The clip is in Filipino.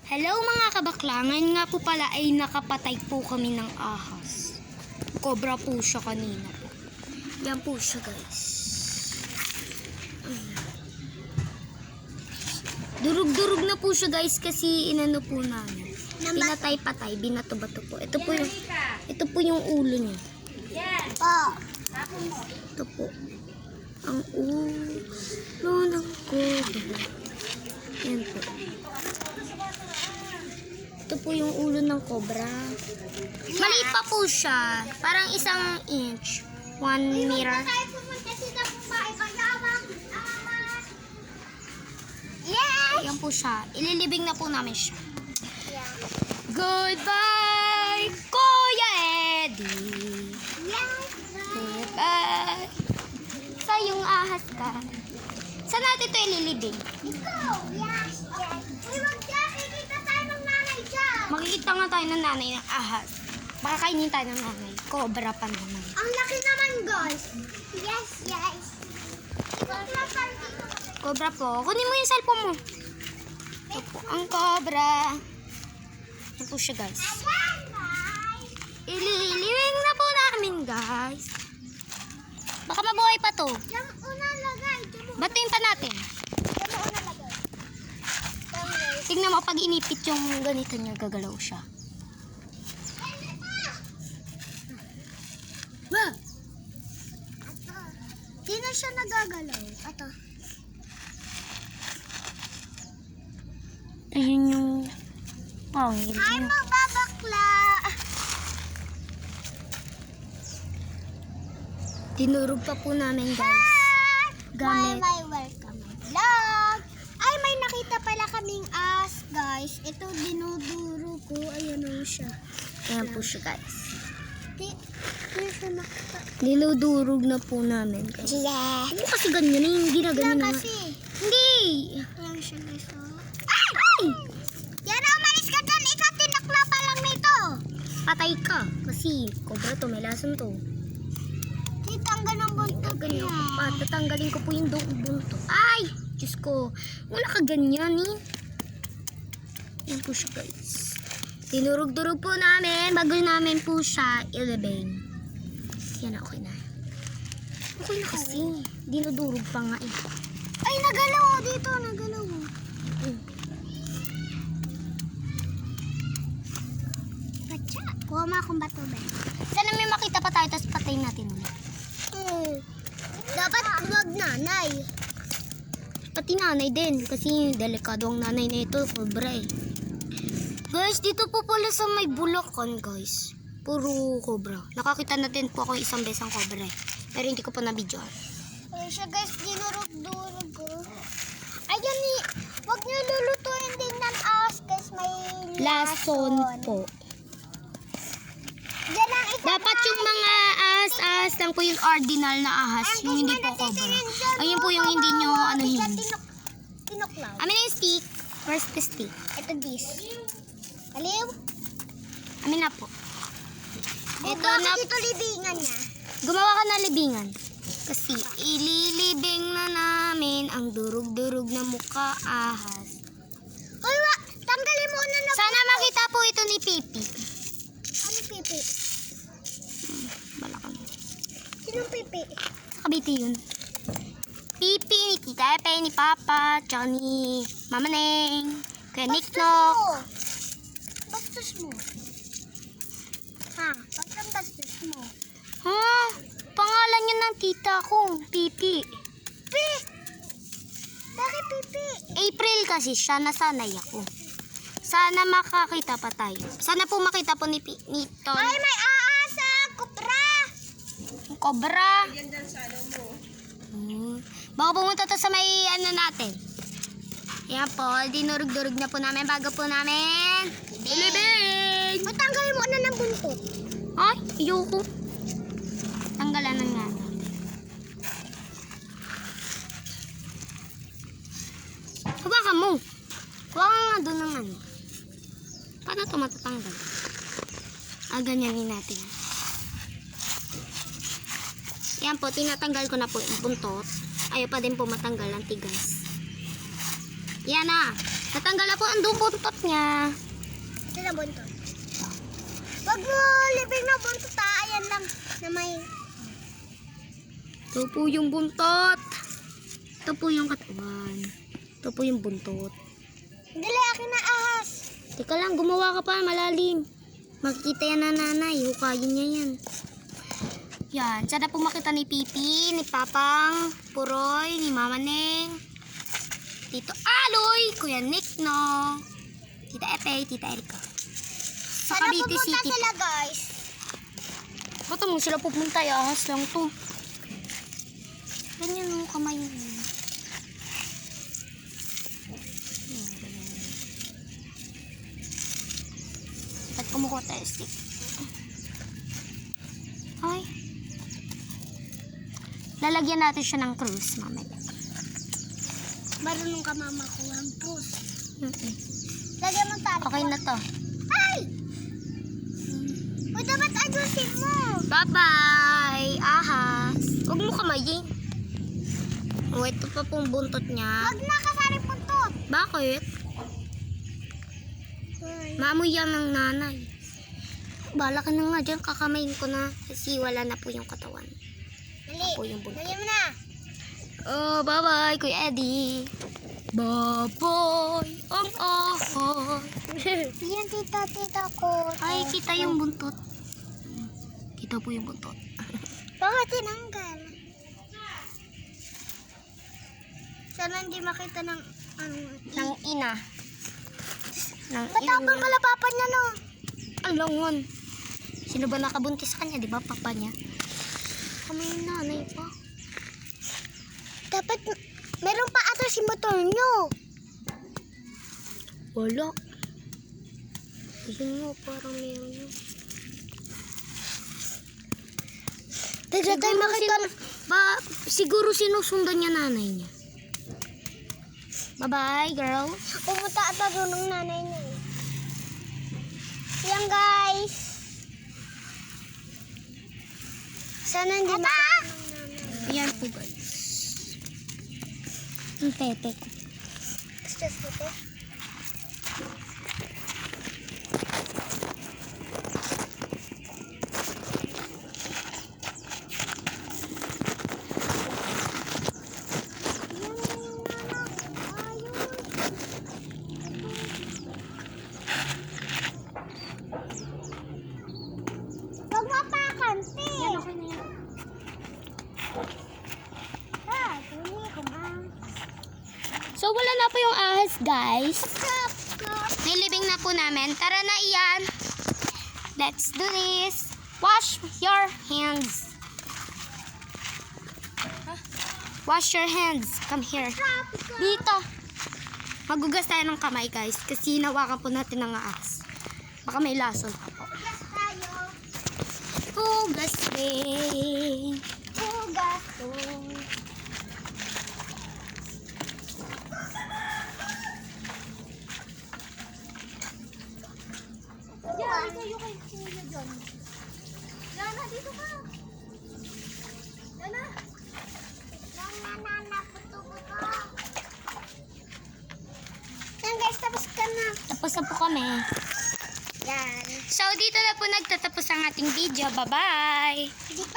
Hello mga kabaklangan, nga po pala ay nakapatay po kami ng ahas. Cobra po siya kanina po. Yan po siya guys. Durug-durug na po siya guys kasi inano po namin. Pinatay-patay, binato-bato po. Ito po yung ulo niya. Ito po. Ang ulo ng cobra. Yan po. Ito po yung ulo ng cobra. Maliit pa po siya. Parang 1 inch. 1 meter. Yan po siya. Ililibing na po namin siya. Goodbye, Kuya Eddie. Goodbye. Sayong ahas ka. Saan natin ito ililibing? Makikita nga tayo ng nanay ng ahas. Baka kainin tayo ng nanay. Cobra pa naman. Ang laki naman, guys. Yes. Cobra po. Kunin mo yung cellphone mo. Ito po ang cobra. Ito po siya guys. Ililibing na po namin guys. Baka mabuhay pa to. Yung una lagay. Batuin pa natin. Yung una lagay. Tignan mo pag inipit yung ganito niya, gagalaw siya. Wow! Di na siya nagagalaw. Ito. Ayun yung pangil Ay, niya. magbabakla. Tinurog pa po namin guys. Gamit. May welcome vlog. Ay, may nakita pala kaming as, guys. Ito, dinuduro ko. Ayan o siya. Ayan po siya guys. Di siya nakita. Niludurog na po namin guys. Yeah. Hindi kasi ganyan na yung ginaganyan na. Kasi. Hindi! Ayan siya, guys. Ay! Yan na, umalis ka dyan. Ikaw, tinakla pa lang nito. Patay ka. Kasi cobra to, may lason to. Titanggal ng buntot Ganyan niya. ko pa. Tatanggalin ko po yung bunto. Ay! Diyos ko. Wala ka ganyan eh. Yan po siya guys. Tinurog-durog po namin. Bago namin po siya ilibing. Yan na, okay na. Okay na kasi. Dinudurog pa nga eh. Ay, nagalaw dito. Nagalaw. Patsa. Kuha mo akong bato, Ben. Sana may makita pa tayo, tapos patayin natin ulit. Dapat wag nanay. Pati nanay din, kasi delikado ang nanay na ito, cobra eh. Guys, dito po pala sa may Bulacan, guys. Puro cobra. Nakakita natin po ako isang beses ang cobra eh. Pero hindi ko pa na-video. Ay siya, guys, dinurog-durog ko. Ayan ni, wag niyo lulutuin din ng ahas, guys, may Lason po. Yan ang isa. Dapat yung mga ahas lang po yung ordinal na ahas, yung hindi po cobra. Ayun po yung hindi nyo anuhin. Tinuklaw. Amin na yung stick. Where's the stick? Ito this. Aliw. Amin na po. Ito Bakit na. ito libingan niya? Gumawa ka na libingan. Kasi ililibing na namin ang durug-durug na mukha ahas. Uy, tanggalin mo na Sana makita po ito ni Pipi. Ano pipi? Balakang. Sinong pipi? Kabiti yun. Pipi ni Tita Epe, ni Papa, tsaka ni Mama Neng, Kuya Niknok. Bastos mo. Ha? Ba't ang bastos mo? Ha? Pangalan yun ng tita ko, Pipi. Bakit pipi? April kasi siya, nasanay ako. Sana makakita pa tayo. Sana po makita po ni Ton. Ay, may aasa! Kupra! Cobra. Baka pumunta to sa may ano natin. Yan po, dinurug-durug na po namin bago po namin ilibing. Matanggalin mo na ng buntot. Ay, ayoko. Tanggalan na nga. Hawakan mo. Hawakan nga doon ng ano. Paano ito matatanggal? Ganyanin natin. Yan po, tinatanggal ko na po yung buntot. Ayaw pa din po matanggal ang tigas. Yan na. Natanggal na po ang buntot niya. Ito na buntot. Wag mo libing na buntot ha. Ayan lang na may... Ito po yung buntot. Ito po yung katawan. Ito po yung buntot. Dali, akin na ahas. Teka lang, gumawa ka pa malalim. Makikita yan na nanay. Hukayin niya yan. Yan. Sana po makita ni Pipi, ni Papang, Puroy, ni Mama Neng, Tito Aloy, Kuya Nick, no? Tita Epe, Tita Erika. Sa Sana Cavite pupunta City. sila guys. Ba't mo sila pupunta? Ahas lang to. Ganyan yung kamay mo. Ba't kumukuha tayo stick? Ay. Lalagyan natin siya ng cruise, mamaya. Marunong ka mama ko ang push. Mm-mm. Lagyan mo tali. Okay na to. Ay! O dapat ayusin mo. Bye-bye! Ahas! Huwag mo kamayin. Oh, ito pa pong buntot niya. Wag na kasari puntot. Bakit? Maamoy yan ng nanay. Bala ka na nga dyan, kakamayin ko na. Kasi wala na po yung katawan. Dali. Po yung buntot. Lagyan mo na. Oh, bye-bye, Kuya Eddie. Bye-bye, ang ahas. Yan tita ko. Ay, kita yung buntot. Kita po yung buntot. Bakit tinanggal? Sana hindi makita ng Nang ina. Nang Matapang kalapapan niya no. Alangon. Sino ba nakabuntis sa kanya? Di ba papa niya? Kami yung nanay pa. Dapat meron pa ata si motor nyo. Wala. Yun nga, parang meron yun. Tignan tayo makita. Siguro sinusundan niya nanay niya. Bye-bye, girl. Pumunta at doon ng nanay niya. Yan guys. Sana hindi makita ng nanay. Ayan po, guys. Ang pepe ko. Stress ko to. Wag mo apakan, te. Yan, okay na yan. Dumi ko ba? So, wala na po yung ahas, guys. Stop. Nilibing na po namin. Tara na, Ian. Let's do this. Wash your hands. Wash your hands. Come here. Dito. Magugas tayo ng kamay, guys. Kasi hinawakan po natin ng ahas. Baka may lason pa po. Hugas tayo. Hugas rin. Hugas to. Yan, kayo kay Kuya John. Yana, dito ka. Yana. Yana, puto-puto. Yan guys, tapos ka na. Tapos na po kami. Yan. So, dito na po nagtatapos ang ating video. Bye-bye! Di pa